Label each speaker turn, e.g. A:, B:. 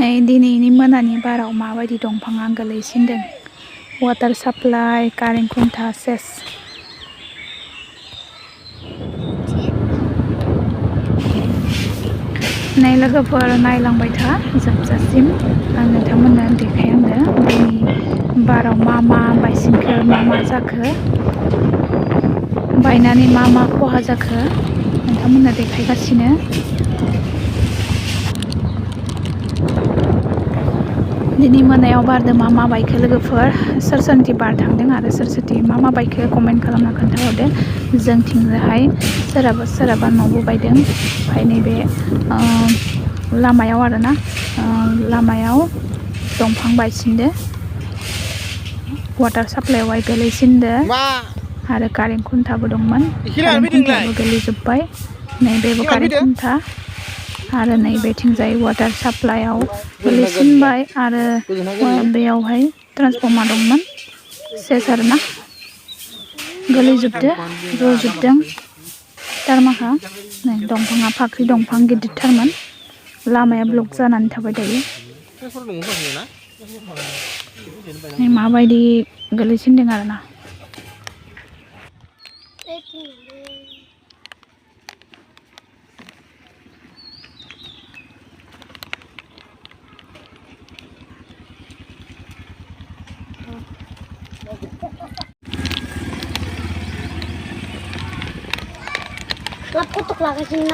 A: नै दिनैनि मोनानि बाराव माबायदि दंफाङा गोलैसिनदों वाटार साप्लाइ कारेन्ट खुन्था सेस नै लोगोफोर नायलांबाय था जोबजासिम आं नोंथांमोननो देखायहांदो दिनै बाराव मा बायसिनखो मा जाखो बायनानै मा खहा जाखो नोंथांमोननो देखायगासिनो दिनै मोनायाव बारदों मा बायखो लोगोफोर सोर सोरनिथि बार थांदों आरो सोर सोरथि मा बायखो कमेन्ट खालामना खोन्थाहरदो जोंथिंजाहाय सोरहाबा न'बो बायदों ओमफ्राय नैबे लामायाव आरोना लामायाव दंफां बायसिनदो वाटार साप्लाइआवहाय गोलैसिनदो आरो कारेन्ट खुन्थाबो दंमोन कारेन्ट खुन्थायाबो गोलैजोब्बाय नैबेबो कारेन्ट खुन्था आरो नैबेथिंजाय वाटार साप्लाइआव गोलैसिनबाय आरो बेयावहाय ट्रान्सफर्मार दंमोन सेस आरोना गोलैजोबदो रजोबदों थारमाखा नै दंफाङा फाख्रि दंफां गिदिरथारमोन लामाया ब्लक जानानै थाबाय दायो माबायदि गोलैसिनदों आरोना
B: Kutuk lah ke sini.